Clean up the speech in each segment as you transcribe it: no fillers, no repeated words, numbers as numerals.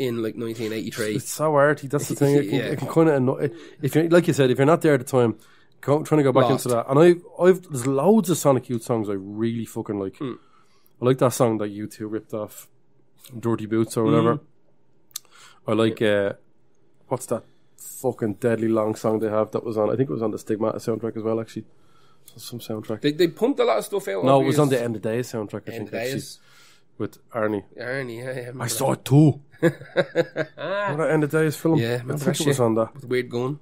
in like 1983. It's so arty. That's the thing. It can kind of annoy. If you're, like you said, if you're not there at the time, trying to go back into that. And there's loads of Sonic Youth songs I really fucking like. I like that song that U2 ripped off, Dirty Boots or whatever. I like what's that fucking deadly long song they have that was on? I think it was on the Stigmata soundtrack as well. Actually, some soundtrack. They pumped a lot of stuff out. No, it was on the End of Days soundtrack. I think actually. With Arnie. Yeah. I saw it too. What that End of Days film? Yeah, I think it was on that. With a weird gun.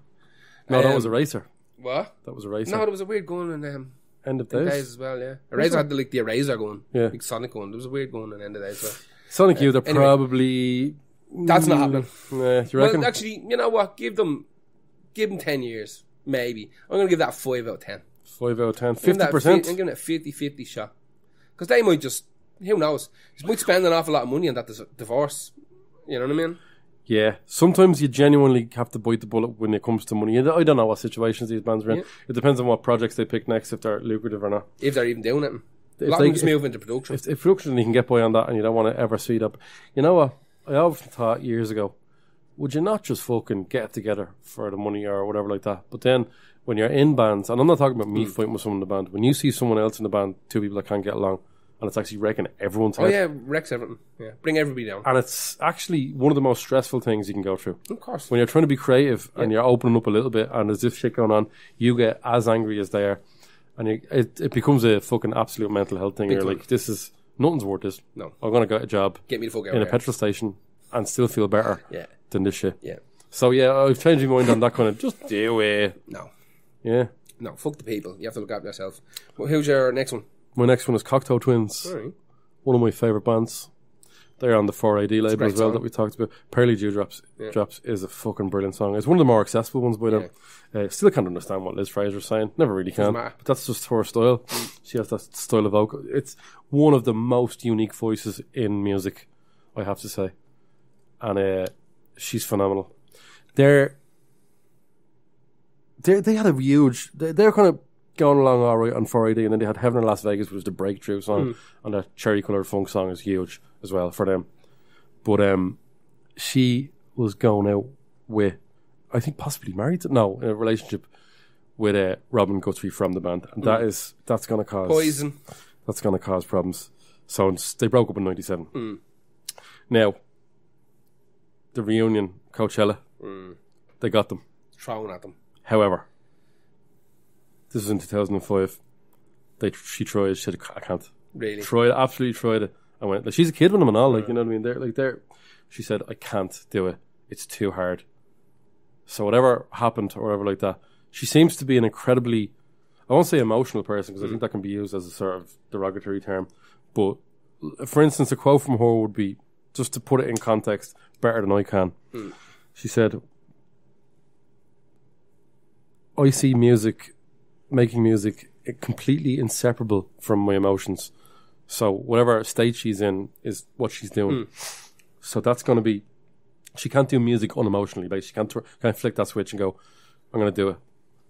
No, that was Eraser. What? That was Eraser. No, there was a weird gun in End of Days as well, yeah. Eraser had the Eraser gun. Yeah. Big Sonic gun. There was a weird gun in End of Days as well. Sonic Youth are probably... That's not happening. Yeah, you reckon? Well, actually, you know what? Give them 10 years, maybe. I'm going to give that a 5 out of 10. 5 out of 10. 50%? I'm giving it a 50-50 shot. Because they might just... Who knows? They might spend an awful lot of money on that divorce. You know what I mean? Yeah. Sometimes you genuinely have to bite the bullet when it comes to money. I don't know what situations these bands are in. Yeah. It depends on what projects they pick next, if they're lucrative or not. If they're even doing it. A lot of them just move into production. If production, you can get by on that and you don't want to ever see that. You know what? I often thought years ago, would you not just fucking get it together for the money or whatever like that? But then when you're in bands, and I'm not talking about me fighting with someone in the band, when you see someone else in the band, two people that can't get along, and it's actually wrecking everyone's head. Oh yeah, wrecks everything. Yeah, bring everybody down. And it's actually one of the most stressful things you can go through. Of course. When you're trying to be creative and you're opening up a little bit and there's this shit going on, you get as angry as they are. And it becomes a fucking absolute mental health thing. You're like, nothing's worth this. No. I'm going to get a job get me the fuck out in a petrol station and still feel better than this shit. Yeah. So yeah, I've changed my mind on that kind of, just do it. No. Yeah. No, fuck the people. You have to look after yourself. Well, who's your next one? My next one is Cocteau Twins. All right. One of my favourite bands. They're on the 4AD label as well that we talked about. Pearly Dewdrops Drops is a fucking brilliant song. It's one of the more accessible ones by them. Still can't understand what Liz Fraser's saying. Never really can. But that's just her style. She has that style of vocal. It's one of the most unique voices in music, I have to say. And she's phenomenal. They had a huge... They're kind of going along all right on 4AD, and then they had Heaven in Las Vegas, which was the breakthrough song, and that Cherry Coloured Funk song is huge as well for them. But she was going out with, I think possibly married, in a relationship with Robin Guthrie from the band, and that's going to cause poison. That's going to cause problems. So they broke up in '97. Now the reunion, Coachella, they got them thrown at them. However, this was in 2005. She tried. She said, "I can't." Really? Absolutely tried it. I went, like, she's a kid with them and all, like, you know what I mean? She said, "I can't do it. It's too hard." So whatever happened or whatever like that, she seems to be an incredibly, I won't say emotional person because I think that can be used as a sort of derogatory term. But for instance, a quote from her would be, just to put it in context better than I can. She said, "I see making music completely inseparable from my emotions. So whatever state she's in is what she's doing. So that's going to be, she can't do music unemotionally. Like, she can't flick that switch and go, I'm going to do it."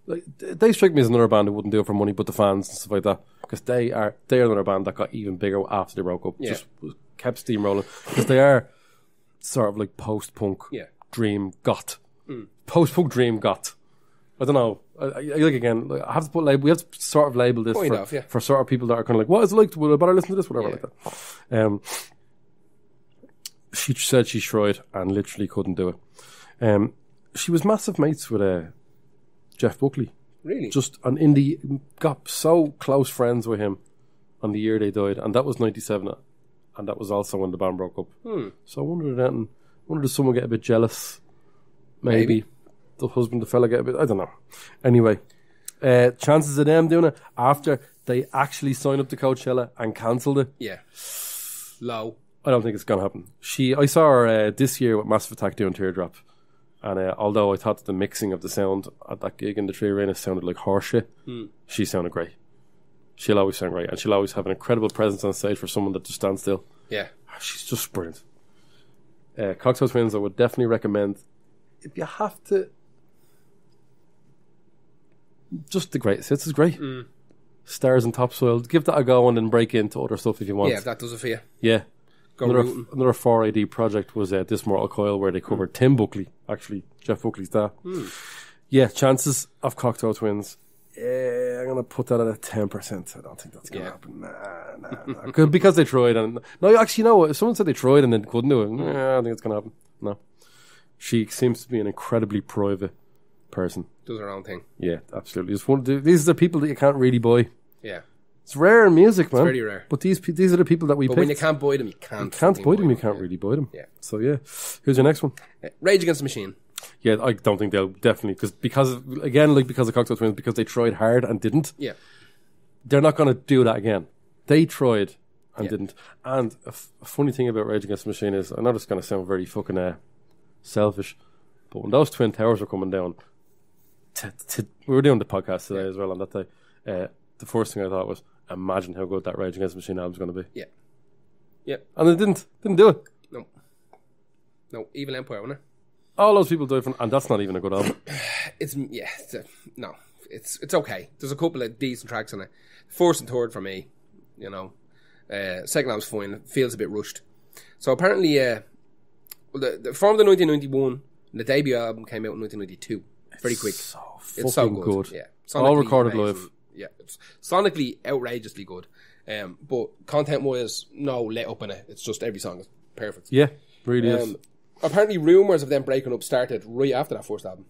Like, they strike me as another band who wouldn't do it for money, but the fans and stuff like that, because they're another band that got even bigger after they broke up. Just kept steamrolling, because they are sort of like post-punk dream goth. Post-punk dream goth. I don't know. Like, again, I have to put we have to sort of label this for sort of people that are kind of like, what is it like? Well, I better listen to this, whatever like that. She said she tried and literally couldn't do it. She was massive mates with Jeff Buckley. Really? Just an indie, got so close friends with him on the year they died, and that was 97, and that was also when the band broke up. So I wondered if someone get a bit jealous, maybe. The husband, the fella get a bit, I don't know. Anyway, chances of them doing it after they actually signed up to Coachella and cancelled it. Yeah. Low. I don't think it's going to happen. I saw her this year with Massive Attack doing Teardrop. And although I thought that the mixing of the sound at that gig in the Tree Arena sounded like horseshit, she sounded great. She'll always sound great. And she'll always have an incredible presence on stage for someone that just stands still. Yeah. She's just brilliant. Cocteau Twins I would definitely recommend. If you have to... Just the greatest hits is great. Stars and Topsoil. Give that a go and then break into other stuff if you want. Yeah, if that does it for you. Yeah. Go rooting. Another 4AD project was This Mortal Coil, where they covered Tim Buckley, actually, Jeff Buckley's dad. Yeah, chances of Cocteau Twins. I'm going to put that at a 10%. I don't think that's going to happen. Nah. Because they tried. No, actually, no. Someone said they tried and then couldn't do it. I don't think it's going to happen. No. She seems to be an incredibly private person. Does her own thing. Yeah, absolutely. These are the people that you can't really buy. Yeah. It's rare in music, man. It's very rare. But these are the people that we But picked. when you can't buy them, you can't. You can't buy them, you can't really buy them. Yeah. So, yeah. Who's your next one? Rage Against the Machine. Yeah, I don't think they'll definitely, because of Cocteau Twins, because they tried hard and didn't. Yeah. They're not going to do that again. They tried and didn't. And a funny thing about Rage Against the Machine is, I know this is going to sound very fucking selfish, but when those Twin Towers were coming down, we were doing the podcast today as well on that day. The first thing I thought was, imagine how good that Rage Against the Machine album's going to be. Yeah. Yeah. And they didn't do it. No, Evil Empire, wasn't it? All those people died from, and that's not even a good album. It's okay. There's a couple of decent tracks on it. First and third for me, you know. Second album's fine. It feels a bit rushed. So apparently, formed in 1991, and the debut album came out in 1992. Very quick. It's so good. Yeah. All recorded amazing. live. Yeah. It's sonically outrageously good. But content-wise, no let up in it. It's just every song is perfect. Yeah, really is. Apparently, rumours of them breaking up started right after that first album.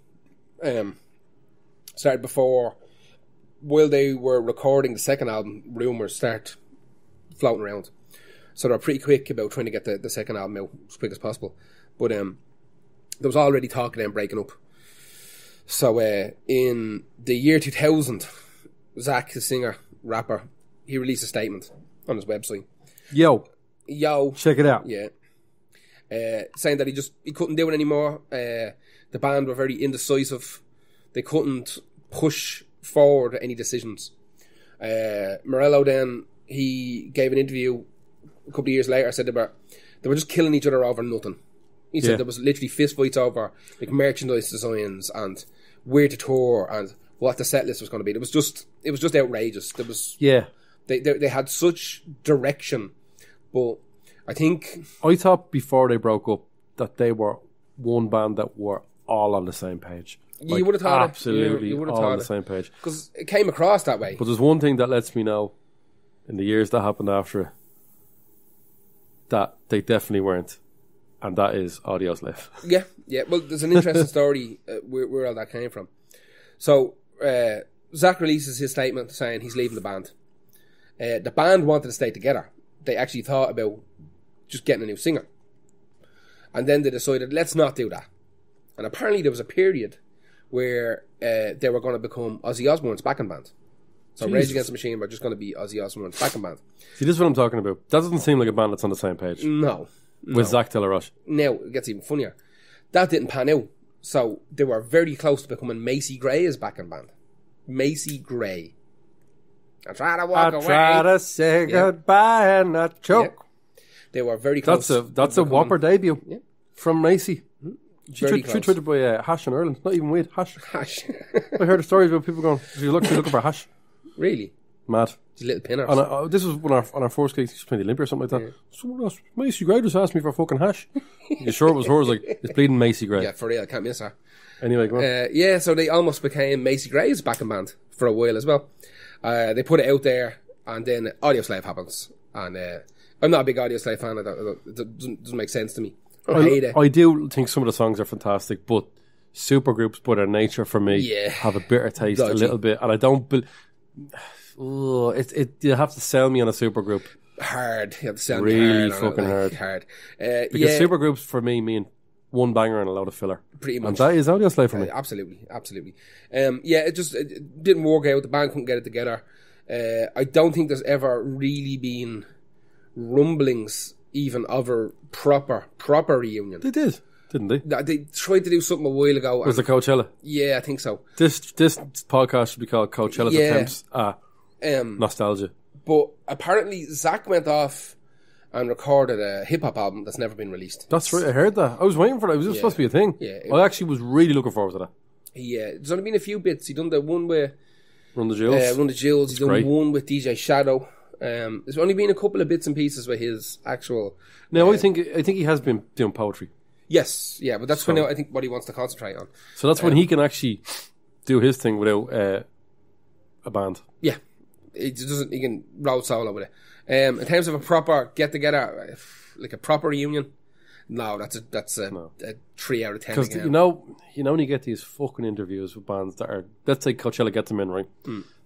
Started before, while they were recording the second album, rumours start floating around. So they're pretty quick about trying to get the second album out as quick as possible. But there was already talk of them breaking up. So in the year 2000, Zach, the singer, rapper, he released a statement on his website. Yo. Check it out. Yeah. Saying that he couldn't do it anymore. The band were very indecisive. They couldn't push forward any decisions. Morello then, he gave an interview a couple of years later, said they were just killing each other over nothing. He said there was literally fist fights over like merchandise designs and where to tour and what the set list was going to be. It was just outrageous. They had such direction, but I thought before they broke up that they were one band that were all on the same page. You would have thought absolutely you would have all thought on the same page, because it came across that way. But there's one thing that lets me know in the years that happened after it that they definitely weren't, and that is Audioslave. Yeah. Well, there's an interesting story where all that came from. So Zach releases his statement saying he's leaving the band. The band wanted to stay together. They actually thought about just getting a new singer. And then they decided, let's not do that. And apparently there was a period where they were going to become Ozzy Osbourne's backing band. So Jesus. Rage Against the Machine were just going to be Ozzy Osbourne's backing band. See, this is what I'm talking about. That doesn't seem like a band that's on the same page. No. With Zach de la Rocha. Now, it gets even funnier. That didn't pan out. So they were very close to becoming Macy Gray's backing band. Macy Gray. I try to walk away. I try to say goodbye and not choke. Yeah. They were very close. That's a whopper debut from Macy. Mm-hmm. She tried to buy hash in Ireland. Not even weed. Hash. I heard stories about people going, she's looking for hash. Really? Mad. It's a little pinner. This was on our first gig, she playing the Olympia or something like that. Someone else, Macy Gray just asked me for fucking hash. You sure it was hers? Like, it's bleeding Macy Gray. Yeah, for real. I can't miss her. Anyway, go on. So they almost became Macy Gray's backing band for a while as well. They put it out there, and then Audioslave happens. And I'm not a big Audioslave fan. It doesn't make sense to me. I hate it. I do think some of the songs are fantastic, but supergroups by their nature for me have a bitter taste a little bit, and I don't. You have to sell me on a supergroup. Hard. You have to sell me really hard. Fucking hard. Because supergroups for me mean one banger and a load of filler. Pretty much. And that is Audioslave for me. Absolutely. It didn't work out. The band couldn't get it together. I don't think there's ever really been rumblings even of a proper reunion. They did, didn't they? They tried to do something a while ago. Was it Coachella? Yeah, I think so. This podcast should be called Coachella's Attempts at Nostalgia. But apparently Zach went off and recorded a hip-hop album that's never been released. That's right, I heard that. I was waiting for that. It was supposed to be a thing. Yeah, I actually was really looking forward to that. Yeah, there's only been a few bits. He done the one with Run the Jewels. He's done one with DJ Shadow. There's only been a couple of bits and pieces with his actual. No, I think he has been doing poetry. Yes, yeah, but that's when I think what he wants to concentrate on. So that's when he can actually do his thing without a band. Yeah, he can roll solo with it. In terms of a proper get together, like a proper reunion, no, that's a 3 out of 10. Because you know when you get these fucking interviews with bands that are, let's say Coachella get them in, right?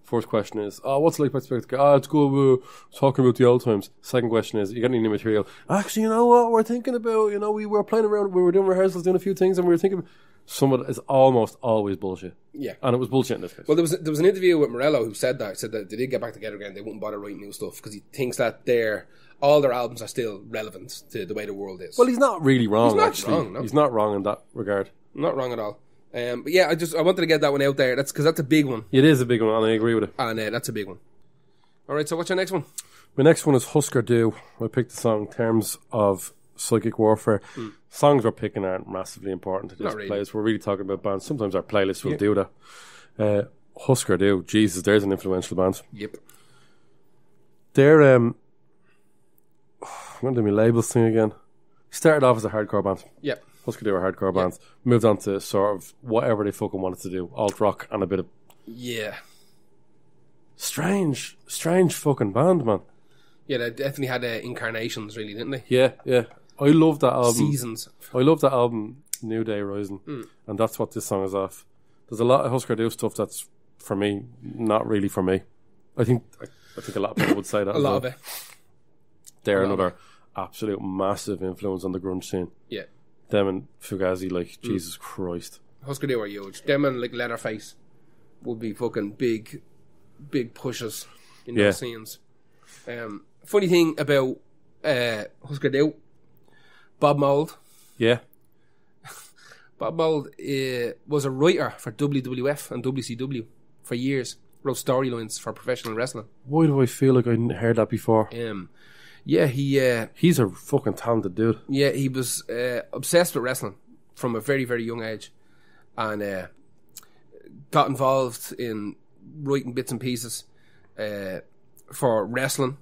First question is, what's it like by Spectacle? It's good, talking about the old times. Second question is, you got any new material? Actually, you know what we're thinking about? You know, we were playing around, we were doing rehearsals, doing a few things, and we were thinking some of it is almost always bullshit. Yeah. And it was bullshit in this case. Well, there was an interview with Morello who said that they did get back together again, they wouldn't bother writing new stuff, because he thinks that all their albums are still relevant to the way the world is. Well, he's not really wrong, He's not actually. wrong, no. He's not wrong in that regard. Not wrong at all. But yeah, I wanted to get that one out there. That's because that's a big one. It is a big one, and I agree with it. And that's a big one. All right, so what's your next one? My next one is Husker Du. I picked the song Terms of Psychic Warfare. Songs we're picking aren't massively important to this place. We're really talking about bands. Sometimes our playlists will do that. Husker Du, Jesus, there's an influential band. Yep. They're I'm going to do my labels thing again. Started off as a hardcore band. Yep. Husker Du were hardcore bands. Moved on to sort of whatever they fucking wanted to do. Alt rock and a bit of... Yeah. Strange fucking band, man. Yeah, they definitely had incarnations, really, didn't they? Yeah. I love that album. Seasons. I love that album, New Day Rising. And that's what this song is off. There's a lot of Husker Du stuff that's, for me, not really for me. I think a lot of people would say that. A lot of it. They're another absolute massive influence on the grunge scene. Yeah. Them and Fugazi, like, Jesus Christ. Husker Du are huge. Them and, like, Leatherface would be fucking big pushes in those scenes. Funny thing about Husker Du, Bob Mould. Yeah. Bob Mould was a writer for WWF and WCW for years. Wrote storylines for professional wrestling. Why do I feel like I heard that before? Yeah, he's a fucking talented dude. Yeah, he was obsessed with wrestling from a very, very young age, and got involved in writing bits and pieces for wrestling,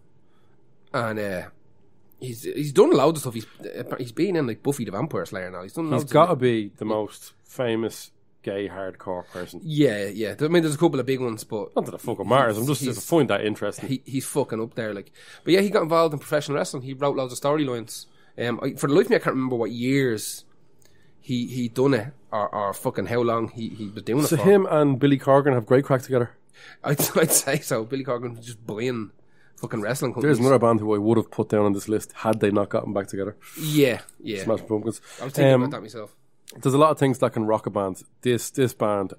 and he's done loads of stuff. He's been in like Buffy the Vampire Slayer now. He's got to be the most famous gay hardcore person. Yeah. I mean, there's a couple of big ones, but not that it fucking matters. I'm just find that interesting. He's fucking up there, like. But yeah, he got involved in professional wrestling. He wrote loads of storylines. For the life of me, I can't remember what years he done it, or fucking how long he was doing it for. So him and Billy Corgan have great crack together. I'd say so. Billy Corgan was just buying fucking wrestling companies. There's another band who I would have put down on this list had they not gotten back together. Yeah. Smashing Pumpkins. I was thinking about that myself. There's a lot of things that can rock a band. This band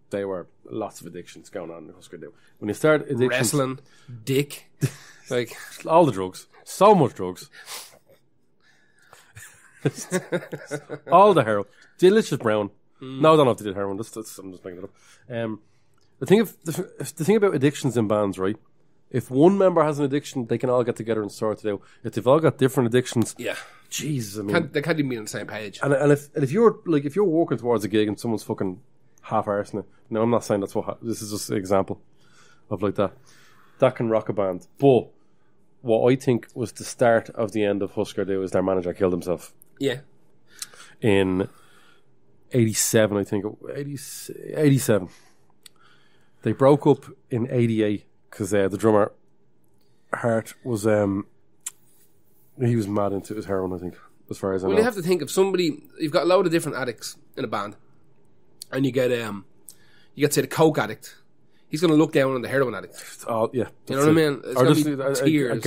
they were lots of addictions going on in Husker Du. When you start addictions, wrestling, dick, like all the drugs, so much drugs, all the heroin, delicious brown. No, I don't know if they did heroin. I'm just making it up. The thing about addictions in bands, right? If one member has an addiction, they can all get together and sort it out. If they've all got different addictions, Jesus, I mean, they can't even be on the same page. And if you're working towards a gig and someone's fucking half-arsing it, no, I'm not saying that's what. This is just an example of like that. That can rock a band. But what I think was the start of the end of Husker Du is their manager killed himself. Yeah. In 87, I think. 87. They broke up in 88 because the drummer Hart was he was mad into his heroin, I think, as far as I know. Well, you have to think of somebody. You've got a load of different addicts in a band, and you get say the coke addict. He's going to look down on the heroin addict. Oh yeah, you know what I mean? It's or just a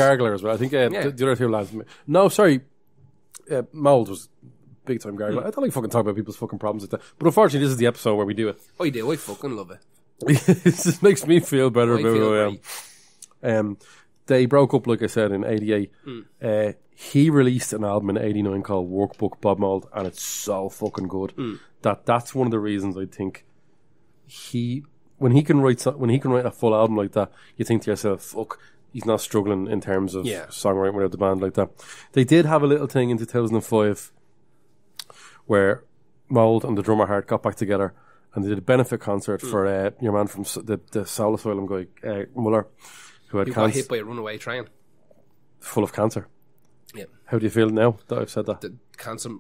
gargler as well. I think the other two lads. No, sorry, Mould was big time gargler. I don't like fucking talk about people's fucking problems like that. But unfortunately, this is the episode where we do it. I do. I fucking love it. It just makes me feel better about who I am. They broke up, like I said, in 88. He released an album in 89 called Workbook Bob Mould, and it's so fucking good. That's one of the reasons I think when he can write a full album like that, you think to yourself, fuck, he's not struggling in terms of songwriting without the band like that. They did have a little thing in 2005 where Mould and the drummer Hart got back together and they did a benefit concert for your man from the Soul Asylum guy, Muller. who had who got cancer, hit by a runaway train. full of cancer. Yeah. How do you feel now that I've said that? The cancer